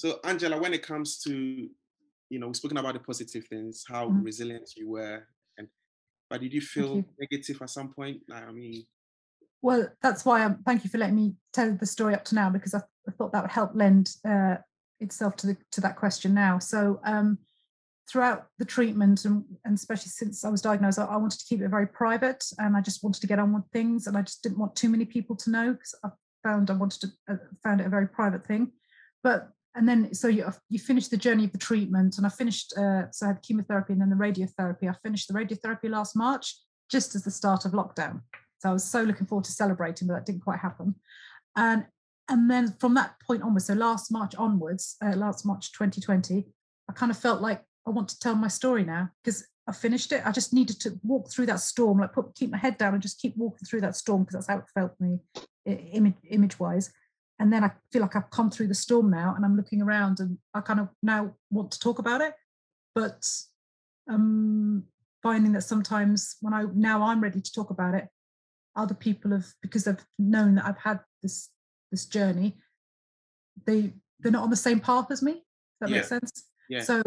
So Angela, when it comes to, we've spoken about the positive things, how Mhm. resilient you were, but did you Thank feel you. negative at some point? I mean, Well, that's why thank you for letting me tell the story up to now, because I thought that would help lend itself to that question now. So throughout the treatment, and especially since I was diagnosed, I wanted to keep it very private, and I just wanted to get on with things, and I just didn't want too many people to know, because found it a very private thing. And then so you finish the journey of the treatment, and I finished. So I had chemotherapy and then the radiotherapy. I finished the radiotherapy last March, just as the start of lockdown. So I was so looking forward to celebrating, but that didn't quite happen. And then from that point onwards, so last March 2020, I kind of felt like I want to tell my story now, because I finished it. I just needed to walk through that storm, like keep my head down and just keep walking through that storm, because that's how it felt to me, image wise. And then I feel like I've come through the storm now, and I'm looking around, and I kind of now want to talk about it. But finding that sometimes when I'm ready to talk about it, other people because they've known that I've had this journey, they're not on the same path as me. Does that make sense? Yeah. So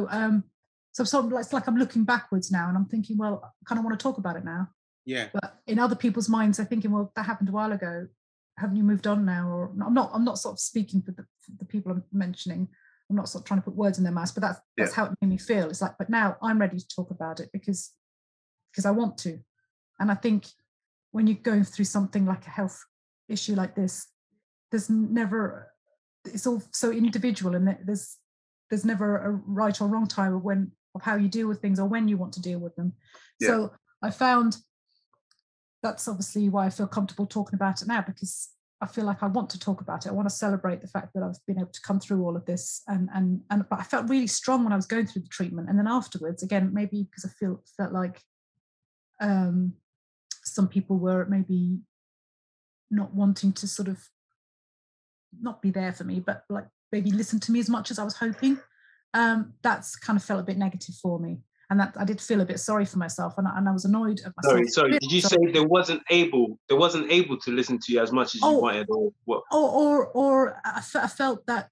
sort of it's like I'm looking backwards now, and I'm thinking, well, I kind of want to talk about it now. Yeah. But in other people's minds, they're thinking, well, that happened a while ago. Haven't you moved on now? Or I'm not sort of speaking for the people I'm mentioning. I'm not sort of trying to put words in their mouths, but that's how it made me feel. It's like, but now I'm ready to talk about it because I want to. And I think when you're going through something like a health issue like this, it's all so individual, and there's never a right or wrong time of how you deal with things or when you want to deal with them. Yeah. So I found that's obviously why I feel comfortable talking about it now, because I feel like I want to talk about it. I want to celebrate the fact that I've been able to come through all of this, but I felt really strong when I was going through the treatment, and then afterwards, again, maybe because I felt like some people were maybe not wanting to sort of not be there for me, but like maybe listen to me as much as I was hoping. That's kind of felt a bit negative for me, and that I did feel a bit sorry for myself, and I was annoyed at myself. Sorry. Did you say they wasn't able to listen to you as much as you wanted, or what? Or I felt that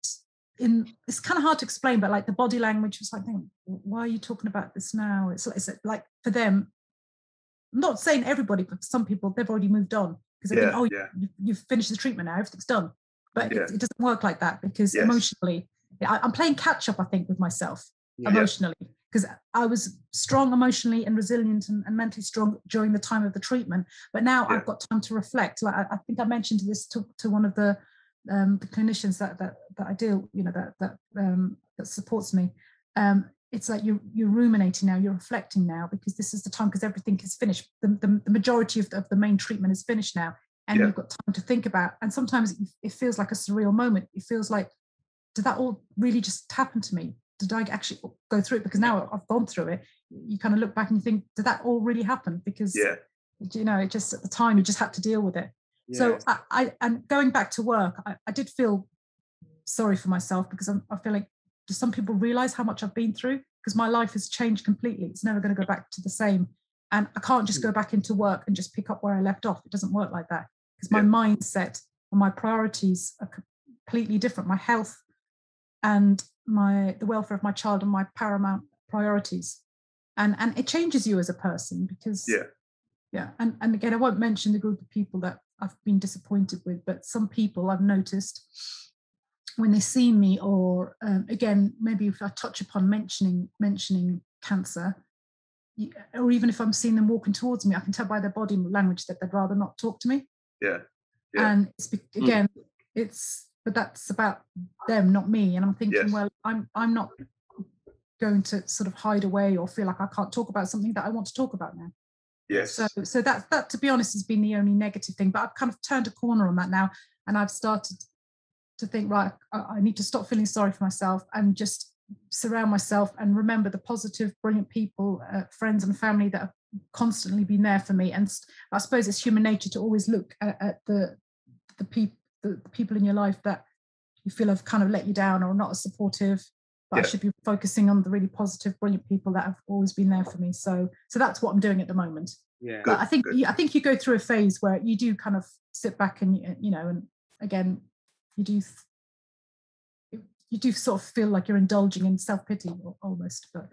it's kind of hard to explain, but like the body language was like, why are you talking about this now? It's like for them, I'm not saying everybody, but for some people, they've already moved on because they think, you've finished the treatment now, everything's done. But it doesn't work like that, because emotionally, I'm playing catch up, I think, with myself emotionally, because I was strong emotionally and resilient and mentally strong during the time of the treatment. But now I've got time to reflect. Like I think I mentioned this to one of the clinicians that I deal, that supports me. It's like you're ruminating now, you're reflecting now, because this is the time, because everything is finished. The majority of the main treatment is finished now, and you've got time to think about. And sometimes it feels like a surreal moment. It feels like, did that all really just happen to me? Did I actually go through it? Because now I've gone through it. You kind of look back and you think, did that all really happen? Because it just at the time you just had to deal with it. So and going back to work, I did feel sorry for myself, because I feel like, do some people realize how much I've been through? Because my life has changed completely. It's never going to go back to the same. And I can't just go back into work and just pick up where I left off. It doesn't work like that, because my mindset and my priorities are completely different. My health and the welfare of my child are my paramount priorities. And it changes you as a person, because and again, I won't mention the group of people that I've been disappointed with, but some people I've noticed when they see me, or again, maybe if I touch upon mentioning cancer, or even if I'm seeing them walking towards me, I can tell by their body language that they'd rather not talk to me. And but that's about them, not me. And I'm thinking, well, I'm not going to sort of hide away or feel like I can't talk about something that I want to talk about now. So that to be honest has been the only negative thing, but I've kind of turned a corner on that now, and I've started to think, right, I need to stop feeling sorry for myself and just surround myself and remember the positive, brilliant people, friends and family that have constantly been there for me. And I suppose it's human nature to always look at the people in your life that you feel have kind of let you down or not as supportive. But I should be focusing on the really positive, brilliant people that have always been there for me. So that's what I'm doing at the moment. But I think you go through a phase where you do kind of sit back and and again, you you do sort of feel like you're indulging in self-pity almost, but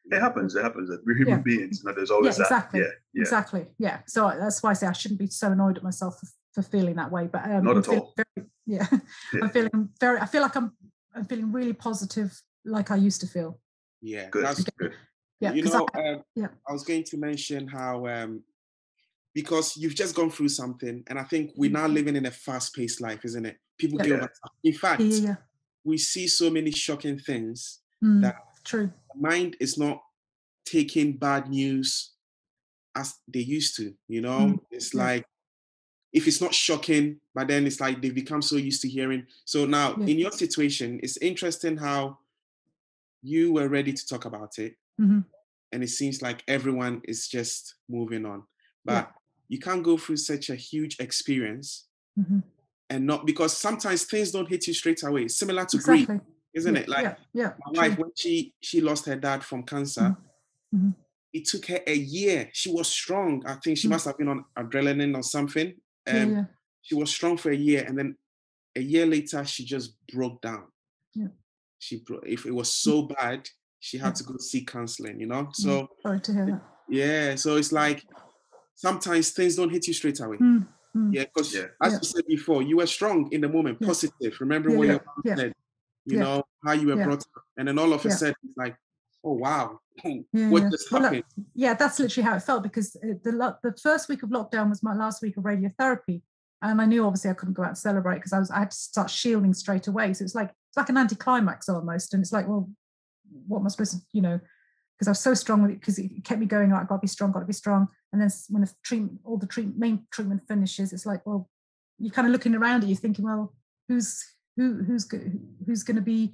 it happens. We're human beings. There's always exactly. that. Yeah. Exactly. Yeah. So that's why I say I shouldn't be so annoyed at myself for feeling that way. But not at all. I'm feeling I feel like I'm feeling really positive, like I used to feel. Yeah, good. That's good. Yeah, I was going to mention how because you've just gone through something, and I think we're now living in a fast-paced life, isn't it? People get over. In fact, we see so many shocking things that true. the mind is not taking bad news as they used to. It's like, if it's not shocking, but then it's like they've become so used to hearing. So now, in your situation, it's interesting how you were ready to talk about it, and it seems like everyone is just moving on. But you can't go through such a huge experience and not, because sometimes things don't hit you straight away. Similar to grief, isn't it? Like my wife, when she lost her dad from cancer, it took her a year. She was strong. I think she must have been on adrenaline or something. She was strong for a year, and then a year later, she just broke down. If it was so bad, she had to go seek counseling, So sorry to hear that. Yeah, so it's like sometimes things don't hit you straight away. Yeah, because as you said before, you were strong in the moment, positive. Remember what your mom said, how you were brought up, and then all of a sudden it's like, oh wow, what just happened? That's literally how it felt, because the first week of lockdown was my last week of radiotherapy, and I knew obviously I couldn't go out and celebrate because I had to start shielding straight away. So it's like an anticlimax almost, and it's like, well, what am I supposed to, because I was so strong with it, because it kept me going, like, I've got to be strong. And then when the main treatment finishes, it's like, well, you're kind of looking around at you thinking, well, who's going to be,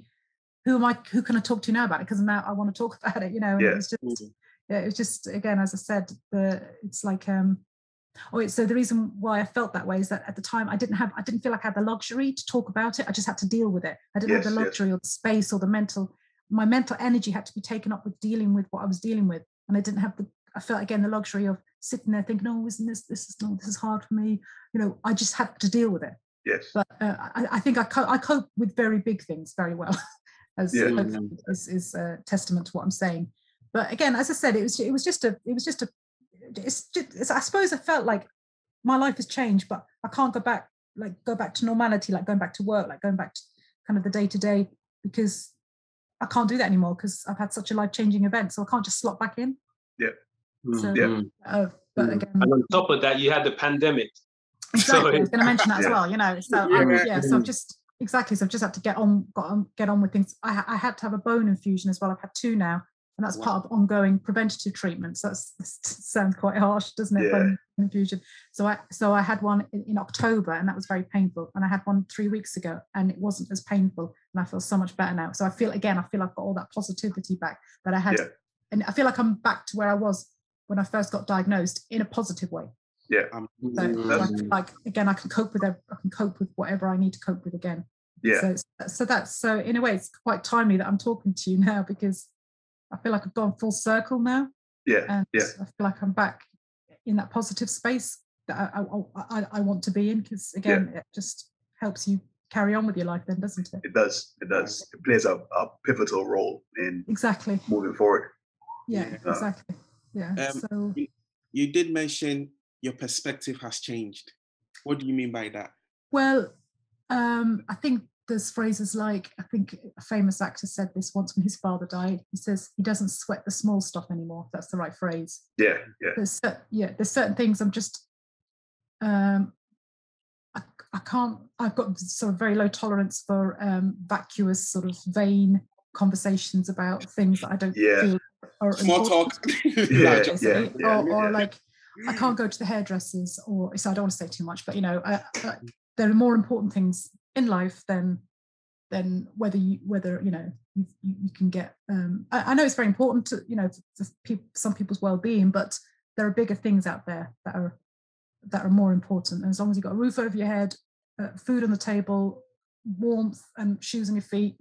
who can I talk to now about it? Because now I want to talk about it, and it was just, again, as I said, it's like, so the reason why I felt that way is that at the time I didn't feel like I had the luxury to talk about it. I just had to deal with it. I didn't have the luxury or the space or my mental energy had to be taken up with dealing with what I was dealing with. And I felt again the luxury of sitting there thinking, oh, isn't this is hard for me. I just had to deal with it. Yes. But I think I cope with very big things very well, as is a testament to what I'm saying. But again, as I said, I suppose I felt like my life has changed, but I can't go back to normality, like going back to work, like going back to kind of the day to day, because I can't do that anymore because I've had such a life-changing event, so I can't just slot back in. Yeah. But again, and on top of that, you had the pandemic. Exactly, I was going to mention that as well. So I've just had to get on with things. I had to have a bone infusion as well. I've had 2 now, and that's part of ongoing preventative treatment. So that sounds quite harsh, doesn't it? Bone infusion. So I had one in October, and that was very painful. And I had one 3 weeks ago, and it wasn't as painful. And I feel so much better now. So I feel I've got all that positivity back that I had, and I feel like I'm back to where I was when I first got diagnosed in a positive way. Yeah. So I feel like, again, I can cope with whatever I need to cope with again. Yeah. So in a way, it's quite timely that I'm talking to you now, because I feel like I've gone full circle now. Yeah. And I feel like I'm back in that positive space that I want to be in, because again, it just helps you carry on with your life then, doesn't it? It does. It plays a pivotal role in moving forward. Yeah, exactly. Yeah. So you did mention your perspective has changed. What do you mean by that? Well, I think there's phrases like, I think a famous actor said this once when his father died. He says he doesn't sweat the small stuff anymore. If that's the right phrase. Yeah. There's certain things I'm just I can't. I've got sort of very low tolerance for vacuous, sort of vain conversations about things that I don't feel are small talk. Or like, I can't go to the hairdressers, or so I don't want to say too much, but there are more important things in life than whether you can get. I know it's very important to some people's well-being, but there are bigger things out there that are more important. And as long as you've got a roof over your head, food on the table, warmth, and shoes on your feet,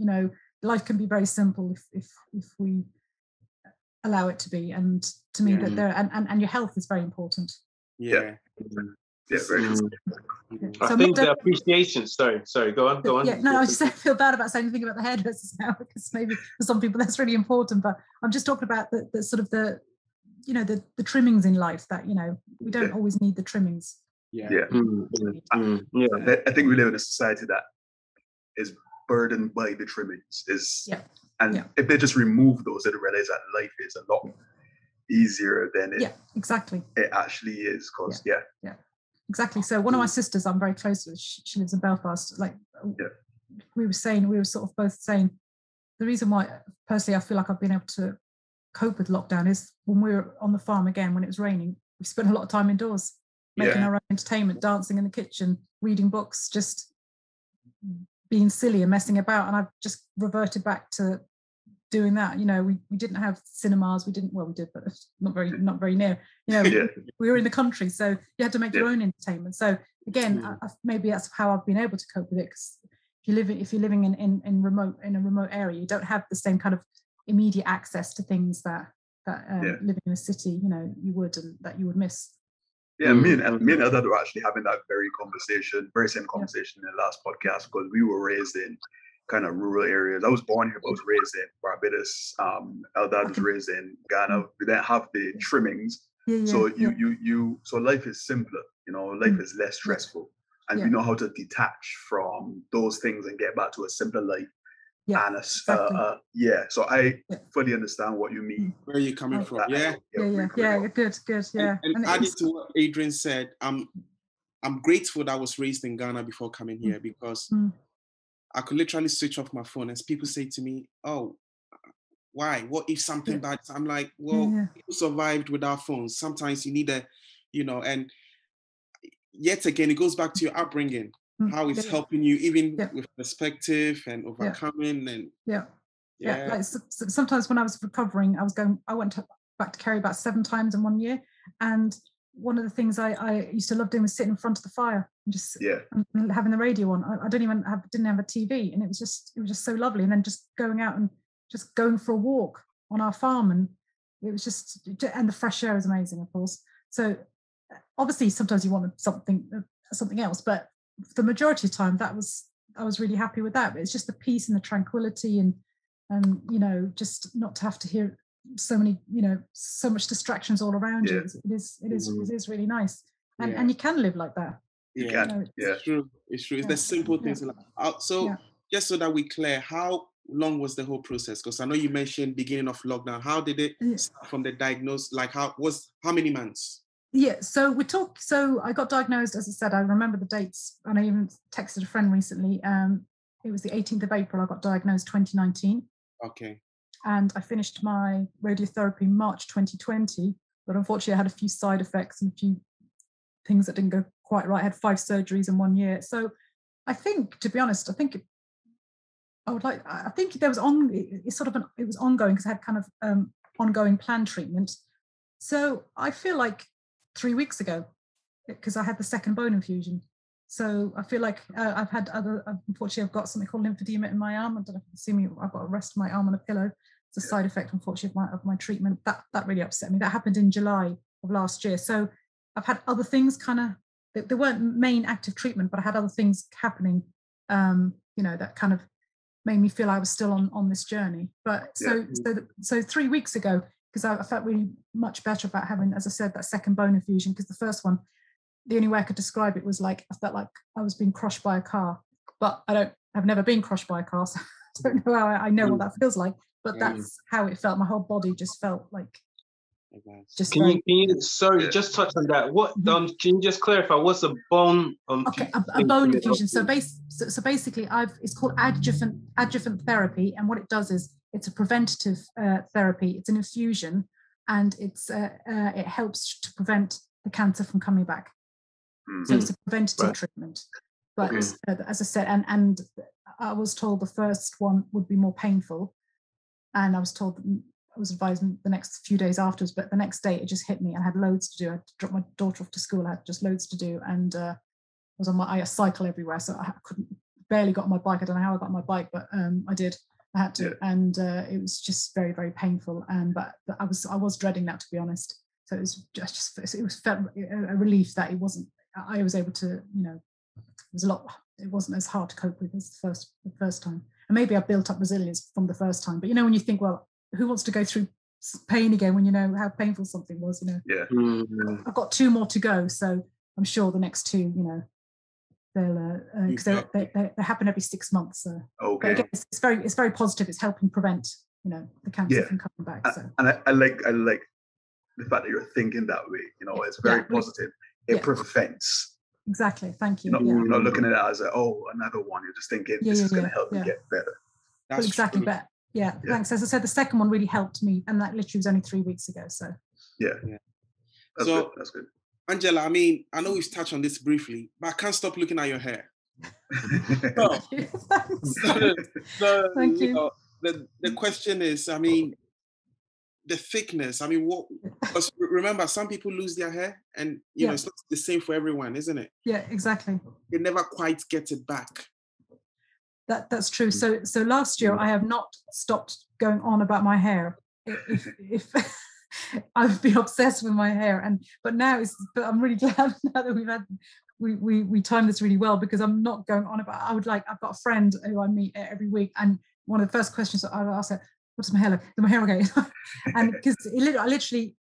life can be very simple if we allow it to be. And to me, that and your health is very important. Yeah. Yeah, very true. I think the appreciation. Sorry, go on. Yeah, no, I just feel bad about saying anything about the hairdressers now, because maybe for some people that's really important. But I'm just talking about the sort of the trimmings in life that, we don't always need the trimmings. I think we live in a society that is burdened by the trimmings. If they just remove those, they realize that life is a lot easier than it actually is. Because Exactly. So one of my sisters I'm very close with, she lives in Belfast. We were sort of both saying the reason why personally I feel like I've been able to cope with lockdown is when we were on the farm again, when it was raining, we spent a lot of time indoors making our own entertainment, dancing in the kitchen, reading books, just being silly and messing about. And I've just reverted back to doing that. We didn't have cinemas, we did, but not very near. We were in the country, so you had to make your own entertainment. So again, maybe that's how I've been able to cope with it, because if you're living in a remote area, you don't have the same kind of immediate access to things that living in a city, you would miss. Yeah, me and Eldad were actually having that very same conversation in the last podcast, because we were raised in kind of rural areas. I was born here, but I was raised in Barbados. Eldad was raised in Ghana. We didn't have the trimmings. So so life is simpler, life is less stressful. And we know how to detach from those things and get back to a simpler life. So I fully understand what you mean. Where are you coming from? Good. And adding to what Adrian said, I'm grateful that I was raised in Ghana before coming here, because I could literally switch off my phone and people say to me, "Oh, why? What if something bad?" I'm like, well, people survived without phones. Sometimes you need and yet again, it goes back to your upbringing. How it's helping you, even with perspective and overcoming, and like sometimes when I was recovering, I went back to Kerry about 7 times in 1 year, and one of the things I used to love doing was sitting in front of the fire and just and having the radio on. I didn't have a TV, and it was just so lovely. And then just going out and just going for a walk on our farm, and it was and the fresh air is amazing, of course. So obviously sometimes you wanted something else, but the majority of the time I was really happy with that. But it's just the peace and the tranquility, and just not to have to hear so many, so much distractions all around you. It is really nice, and you can live like that. It's true. It's the simple things. Just so that we're clear, how long was the whole process? Because I know you mentioned beginning of lockdown. How did it start from the diagnosis? Like how many months? So I got diagnosed, as I said, I remember the dates, and I even texted a friend recently. It was the 18th of April I got diagnosed, 2019. Okay. And I finished my radiotherapy in March 2020, but unfortunately I had a few side effects and a few things that didn't go quite right. I had 5 surgeries in 1 year. So I think, to be honest, it was ongoing, because I had kind of ongoing planned treatment. So I feel like 3 weeks ago, because I had the second bone infusion. So I feel like unfortunately I've got something called lymphedema in my arm. I don't know if you can see me, I've got a rest of my arm on a pillow. It's a side effect, unfortunately, of my treatment. That really upset me. That happened in July of last year. So I've had other things they weren't main active treatment, but I had other things happening, that kind of made me feel I was still on this journey. But so 3 weeks ago, because I felt really much better about having, as I said, that second bone infusion, because the first one, the only way I could describe it was like, I felt like I was being crushed by a car, but I've never been crushed by a car, so I don't know how I know what that feels like, but that's how it felt. My whole body just felt like can you just touch on that? What can you just clarify what's a bone a bone infusion? So basically it's called adjuvant therapy, and what it does is it's a preventative therapy. It's an infusion, and it helps to prevent the cancer from coming back. So it's a preventative treatment. But as I said, and I was told the first one would be more painful, and I was advised the next few days afterwards, but the next day it just hit me. I had loads to do. I had to drop my daughter off to school. I had just loads to do, and I was on I cycle everywhere, so I barely got on my bike. I don't know how I got on my bike, but I did. I had to, and it was just very, very painful. But I was dreading that, to be honest. So it was felt a relief that it wasn't. I was able to, it wasn't as hard to cope with as the first time. And maybe I built up resilience from the first time. But when you think, well, who wants to go through pain again when you know how painful something was, Yeah. I've got 2 more to go, so I'm sure the next 2, they'll because they happen every 6 months. So okay. But again, it's very positive. It's helping prevent the cancer from coming back. So. And I like the fact that you're thinking that way. It's very positive. It prevents. Exactly. Thank you. You're not looking at it as another one. You're just thinking this is going to help me get better. Well, exactly. True. But thanks. As I said, the second one really helped me, and that literally was only 3 weeks ago. So That's good. Angela, I mean, I know we've touched on this briefly, but I can't stop looking at your hair. So, thank you. The question is, I mean, the thickness. I mean, what? Because remember, some people lose their hair, and it's not the same for everyone, isn't it? Yeah, exactly. They never quite get it back. That's true. So last year I have not stopped going on about my hair. If I've been obsessed with my hair, but I'm really glad now that we timed this really well, because I'm not going on about. I've got a friend who I meet every week, and one of the first questions I ask her, "What does my hair look? Is my hair okay?" And because I literally,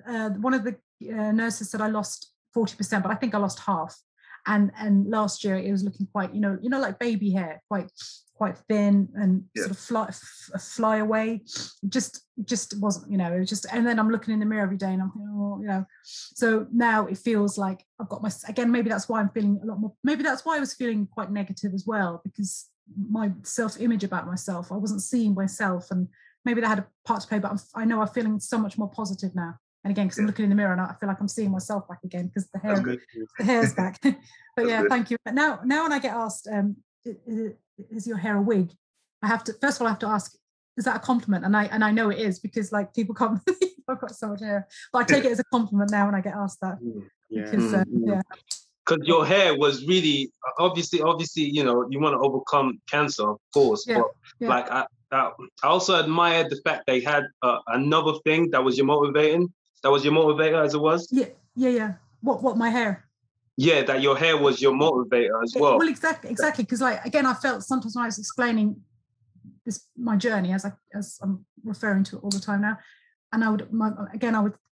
one of the nurses said I lost 40%, but I think I lost half. And last year it was looking quite, like baby hair, quite thin and sort of fly away. Just wasn't, it was just. And then I'm looking in the mirror every day and I'm thinking, So now it feels like I've got again. Maybe that's why I'm feeling a lot more. Maybe that's why I was feeling quite negative as well, because my self-image about myself, I wasn't seeing myself, and maybe that had a part to play. But I know I'm feeling so much more positive now. And again, because I'm looking in the mirror and I feel like I'm seeing myself back again, because the hair's back. But thank you. But now when I get asked, is your hair a wig? I have to, first of all, I have to ask, is that a compliment? And I know it is, because people can't believe I've got so much hair. But I take it as a compliment now when I get asked that. Because your hair was really, obviously, you want to overcome cancer, of course. But I also admired the fact they had another thing that was your motivator as it was? Yeah. What, my hair? Yeah, that your hair was your motivator as well. Well, exactly. Because again, I felt sometimes when I was explaining my journey, as I'm referring to it all the time now, and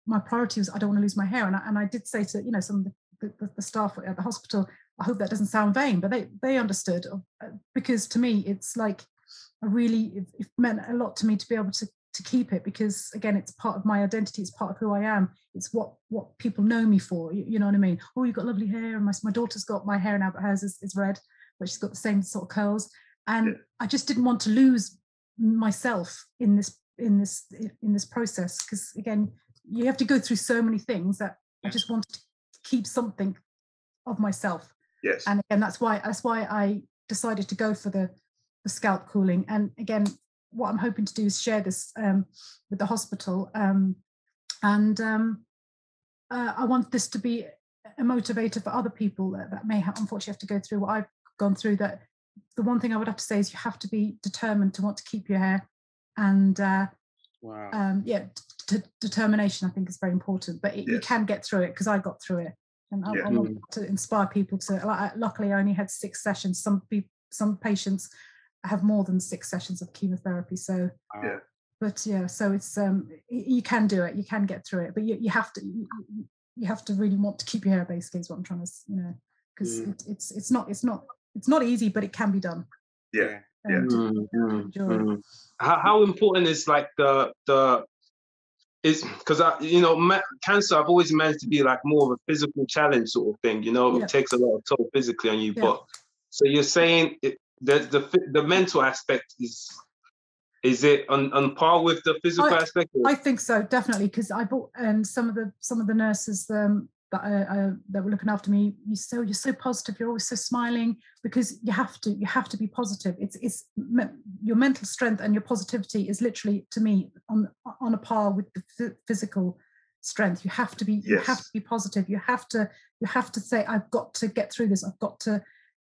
my priority was I don't want to lose my hair, and I did say to some of the staff at the hospital, I hope that doesn't sound vain, but they understood, because to me it's like it meant a lot to me to be able to keep it, because again, it's part of my identity, it's part of who I am, it's what people know me for. You know what I mean? Oh, you've got lovely hair, and my daughter's got my hair now, but hers is red, but she's got the same sort of curls, and I just didn't want to lose myself in this process, because again, you have to go through so many things that I just wanted to keep something of myself. Yes. And again, that's why I decided to go for the scalp cooling. And again, what I'm hoping to do is share this with the hospital, and I want this to be a motivator for other people that may unfortunately have to go through what I've gone through. That the one thing I would have to say is you have to be determined to want to keep your hair, and determination I think is very important. But you can get through it, because I got through it, and I want to inspire people to. Luckily, I only had 6 sessions. Some patients have more than 6 sessions of chemotherapy. So, so it's you can do it. You can get through it, but you have to really want to keep your hair. Basically, is what I'm trying to because it's not easy, but it can be done. How important is like the is because cancer I've always managed to be like more of a physical challenge sort of thing. It takes a lot of toll physically on you. But so you're saying the mental aspect is it on par with the physical aspect? I think so, definitely, because I bought some of the nurses that were looking after me. You're so positive. You're always so smiling, because you have to be positive. It's your mental strength and your positivity is literally, to me, on a par with the physical strength. You have to be positive. You have to say, I've got to get through this. I've got to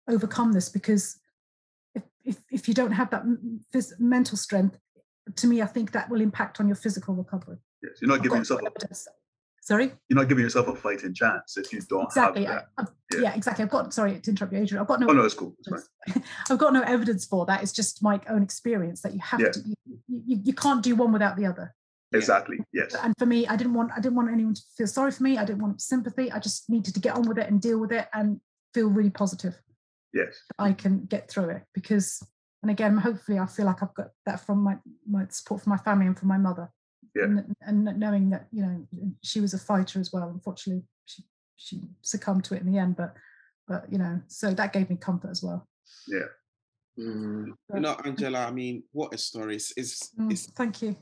overcome this, because if you don't have that mental strength, to me, I think that will impact on your physical recovery. Yes, you're not giving yourself up. Sorry? You're not giving yourself a fighting chance if you don't have that. Yeah, exactly. I've got, sorry to interrupt you, Adrian. I've got no. Oh no, it's cool. It's fine. I've got no evidence for that. It's just my own experience that you have to. You can't do one without the other. Exactly. Yes. And for me, I didn't want anyone to feel sorry for me. I didn't want sympathy. I just needed to get on with it and deal with it and feel really positive. Yes. I can get through it because, and again, hopefully, I feel like I've got that from my support from my family and from my mother. Yeah. And knowing that, you know, she was a fighter as well. Unfortunately, she succumbed to it in the end, but you know, so that gave me comfort as well. Yeah. You know, Angela, I mean, what a story. It's thank you.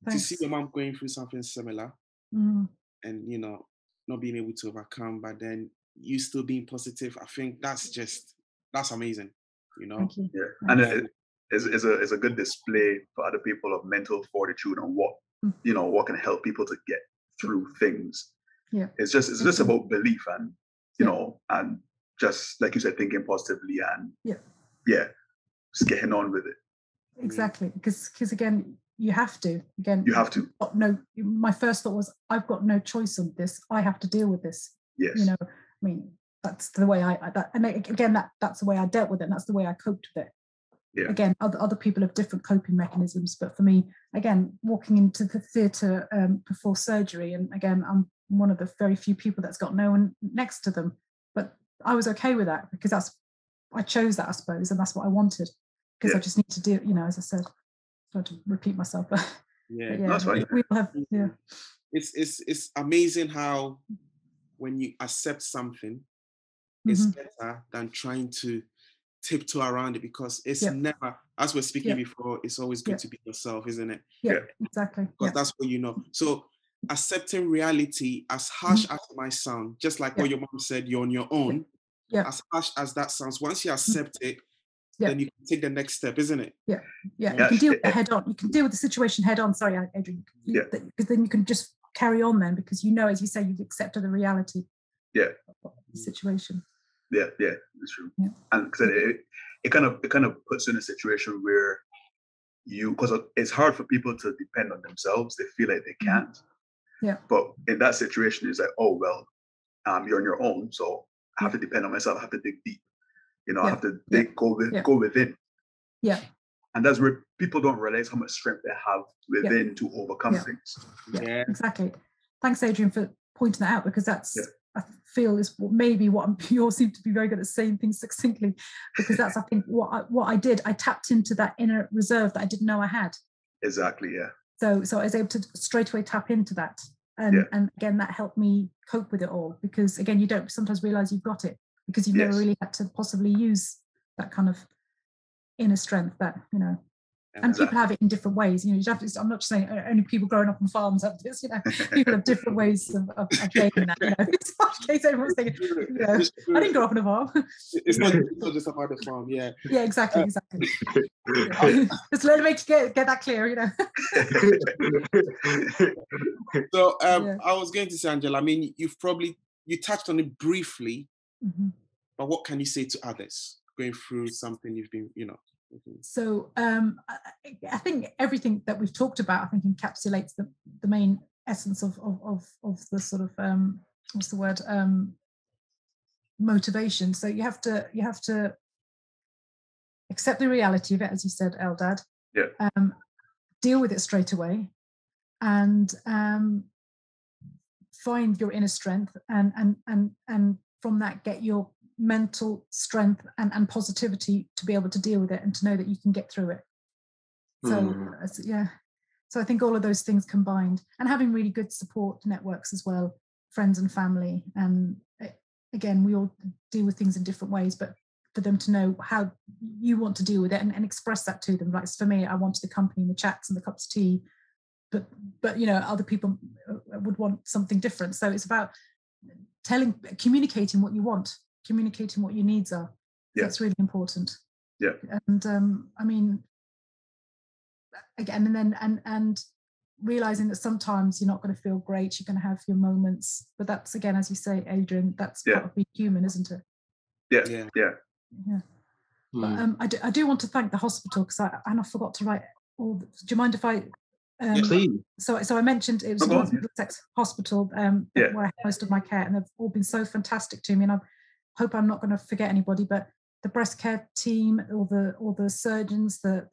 Thanks. To see your mom going through something similar and, you know, not being able to overcome, but then you still being positive. I think that's amazing, you know? Thank you. Yeah. And it's a good display for other people of mental fortitude and what, you know, what can help people to get through things. Yeah. It's just about belief and, you know, and just like you said, thinking positively and just getting on with it. Exactly. Because again, you have to. No, my first thought was, I've got no choice on this. I have to deal with this. Yes. You know, I mean, that's the way that's the way I dealt with it. And that's the way I coped with it. Yeah. Again, other people have different coping mechanisms, but for me, again, walking into the theatre before surgery, and again, I'm one of the very few people that's got no one next to them, but I was okay with that because I chose that, I suppose, and that's what I wanted because I just need to do, you know, as I said, sorry to repeat myself, but that's right. We all have, It's amazing how when you accept something, it's better than trying to tiptoe around it because it's never, as we're speaking before, it's always good to be yourself, isn't it? Yeah, exactly. Because that's what you know. So accepting reality, as harsh as it might sound, just like what your mom said, you're on your own. As harsh as that sounds, once you accept it, then you can take the next step, isn't it? Yeah. You can deal with it head on. You can deal with the situation head on. Sorry, Adrian. Because then you can just carry on then because you know, as you say, you've accepted the reality of the situation. Yeah, that's true. Yeah. And because it kind of puts you in a situation where because it's hard for people to depend on themselves. They feel like they can't. Yeah. But in that situation, it's like, oh well, you're on your own, so I have to depend on myself. I have to dig deep. You know, I have to go within. Yeah. And that's where people don't realize how much strength they have within to overcome things. Yeah, exactly. Thanks, Adrian, for pointing that out because that's. I feel is maybe what you all seem to be very good at saying things succinctly, because that's I think what I did. I tapped into that inner reserve that I didn't know I had. Exactly. Yeah. So I was able to straight away tap into that, and again that helped me cope with it all because again you don't sometimes realize you've got it because you've never really had to possibly use that kind of inner strength that you know. And people have it in different ways. You know, you have to, I'm not just saying only people growing up on farms have this. You know, people have different ways of gaining that. You know, it's not in case everyone's thinking, you know, I didn't grow up on a farm. It's not just about the farm, Yeah, exactly. Just let me get that clear. You know. So I was going to say, Angela. I mean, you touched on it briefly, but what can you say to others going through something you've been, you know? So I think everything that we've talked about, I think encapsulates the main essence of the sort of what's the word motivation. So you have to accept the reality of it, as you said, Eldad. Yeah. Deal with it straight away, and find your inner strength, and from that get your mental strength and positivity to be able to deal with it and to know that you can get through it. So so I think all of those things combined and having really good support networks as well, friends and family, and again we all deal with things in different ways, but for them to know how you want to deal with it and express that to them. Like for me, I wanted the company and the chats and the cups of tea, but you know other people would want something different. So it's about communicating what you want, communicating what your needs are. That's really important. Yeah. And I mean, again, and then and realizing that sometimes you're not going to feel great, you're going to have your moments, but that's again, as you say, Adrian, that's part of being human, isn't it? Yeah. But I do want to thank the hospital because I forgot to write all. Do you mind if I Please. So I mentioned it was Middlesex Hospital where I had most of my care, and they've all been so fantastic to me. And I hope I'm not going to forget anybody, but the breast care team, all the surgeons, the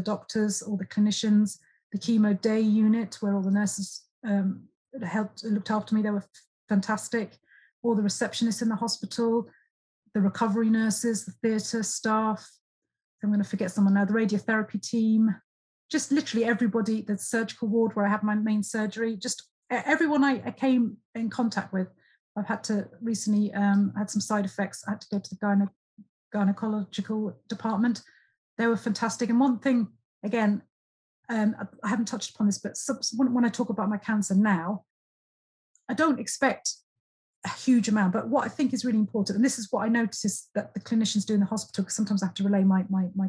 doctors, all the clinicians, the chemo day unit where all the nurses looked after me, they were fantastic. All the receptionists in the hospital, the recovery nurses, the theatre staff. I'm going to forget someone now. The radiotherapy team. Just literally everybody, the surgical ward where I had my main surgery, just everyone I came in contact with. I've had to recently had some side effects. I had to go to the gynecological department. They were fantastic. And one thing, again, I haven't touched upon this, but when I talk about my cancer now, I don't expect a huge amount, but what I think is really important, and this is what I noticed that the clinicians do in the hospital, because sometimes I have to relay my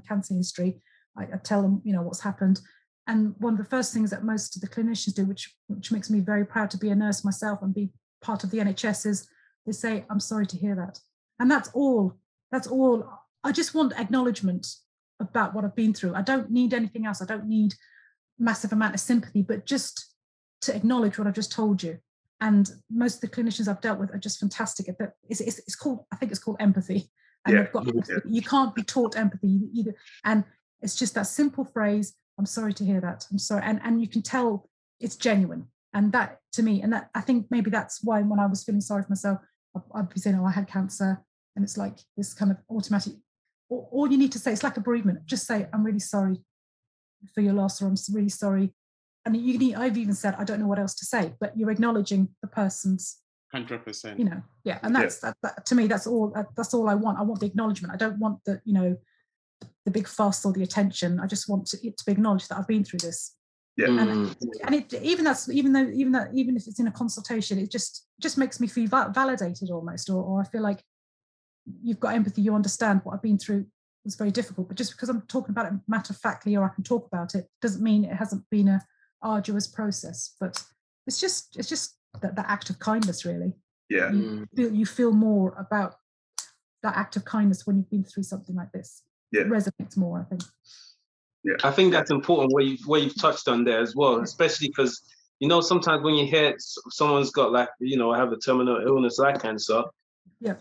cancer history. I tell them, what's happened. And one of the first things that most of the clinicians do, which makes me very proud to be a nurse myself and be part of the NHS, is they say, "I'm sorry to hear that." And that's all. I just want acknowledgement about what I've been through. I don't need anything else. I don't need massive amount of sympathy, but just to acknowledge what I've just told you. And most of the clinicians I've dealt with are just fantastic at that. It's called, I think it's called empathy. And you can't be taught empathy either. And it's just that simple phrase, "I'm sorry to hear that. I'm sorry." And you can tell it's genuine. And that, to me, and that, I think maybe that's why when I was feeling sorry for myself, I'd be saying, "Oh, I had cancer." And it's like this kind of automatic, all you need to say, it's like a bereavement. Just say, "I'm really sorry for your loss," or "I'm really sorry." And I've even said, "I don't know what else to say," but you're acknowledging the person's 100%. And that's that, to me, that's all I want. I want the acknowledgement. I don't want the big fuss or the attention. I just want it to be acknowledged that I've been through this. And even if it's in a consultation, it just makes me feel validated almost, or I feel like you've got empathy, you understand what I've been through. It's very difficult, but just because I'm talking about it matter of factly, or I can talk about it, doesn't mean it hasn't been a arduous process. But it's just that act of kindness, really. Yeah. You feel more about that act of kindness when you've been through something like this. Yeah. It resonates more, I think. Yeah, I think that's important where you've touched on there as well, especially because sometimes when you hear someone's got have a terminal illness like cancer,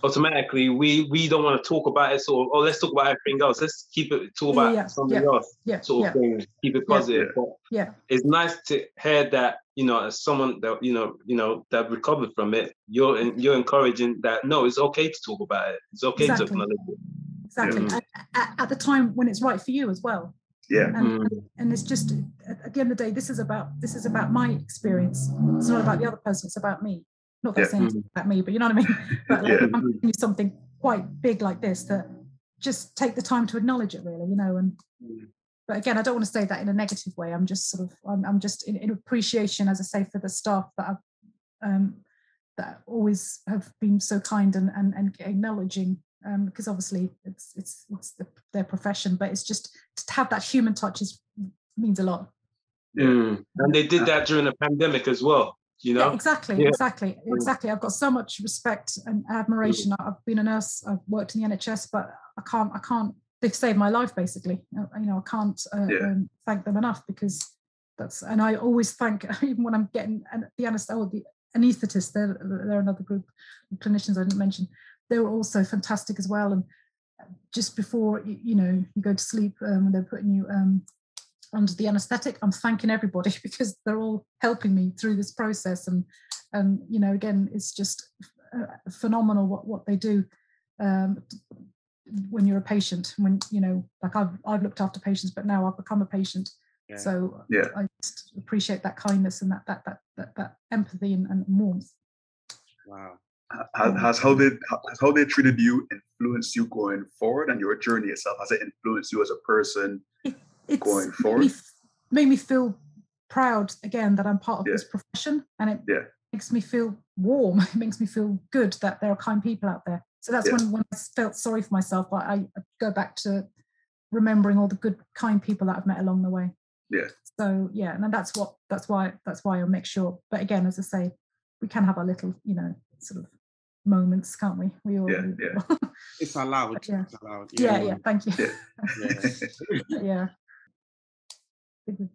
automatically we don't want to talk about it. So let's talk about everything else. Let's talk about something else, sort of thing. Keep it positive. But it's nice to hear that as someone that that recovered from it, you're encouraging that no, it's okay to talk about it. It's okay to acknowledge it. Exactly. At the time when it's right for you as well. Yeah. And it's just, at the end of the day, this is about my experience. It's not about the other person. It's about me. Not that saying it's about me, but you know what I mean. But like, I'm telling you something quite big like this, that just take the time to acknowledge it, really. And but again, I don't want to say that in a negative way. I'm just I'm just in appreciation, as I say, for the staff that that always have been so kind and acknowledging. Because obviously it's their profession, but it's just to have that human touch means a lot. And they did that during the pandemic as well. Yeah, exactly. I've got so much respect and admiration. I've been a nurse. I've worked in the NHS, but I can't. They've saved my life, basically. I can't thank them enough, because that's. And I always thank, even when I'm getting the anaesthetist. They're another group of clinicians I didn't mention. They were also fantastic as well. And just before you go to sleep, when they're putting you under the anaesthetic, I'm thanking everybody, because they're all helping me through this process. And again, it's just phenomenal what they do when you're a patient. When like I've looked after patients, but now I've become a patient. Yeah. So I just appreciate that kindness and that empathy and warmth. Wow. Has how they treated you influenced you going forward, and your journey itself? Has it influenced you as a person going forward? Made me feel proud again that I'm part of this profession, and it makes me feel warm. It makes me feel good that there are kind people out there. So that's when I felt sorry for myself. I go back to remembering all the good, kind people that I've met along the way. Yeah. So and that's why I make sure. But again, as I say, we can have our little, sort of moments, can't we? We all. It's allowed. Yeah. It's allowed. Yeah. Thank you. Yeah. Yeah.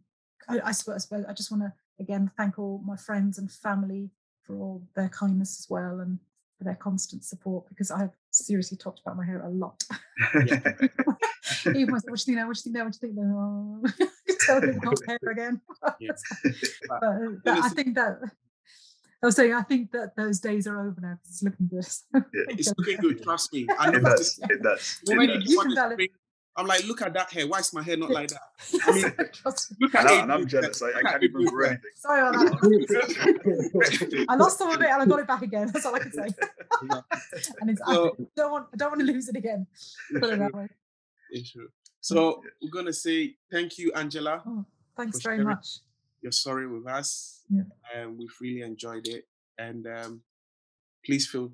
I suppose I just want to again thank all my friends and family for all their kindness as well, and for their constant support, because I have seriously talked about my hair a lot. Even myself, what do you think now? What do you think now? What do you think now? Oh, tell me about hair again. But I think that I was saying, I think that those days are over now because it's looking good. It's looking good, trust me. I know It does. It does. I'm like, look at that hair. Why is my hair not like that? I mean, look at and I'm jealous. I can't even do anything. Sorry on that. I lost some of it and I got it back again. That's all I can say. And it's, I don't want to lose it again. Put it that way. It's true. So we're gonna say thank you, Angela. Oh, thanks very much. Your story with us. We've really enjoyed it. And please feel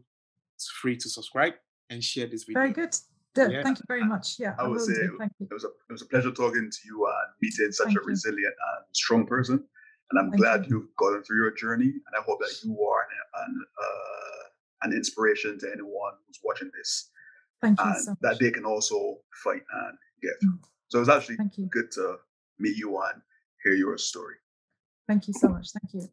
free to subscribe and share this video. Very good. Thank you very much. Yeah, I would say it was a pleasure talking to you and meeting such a resilient and strong person. And I'm glad you've gotten through your journey. And I hope that you are an inspiration to anyone who's watching this. Thank you so much. That they can also fight and get through. So it was actually good to meet you and hear your story. Thank you so much. Thank you.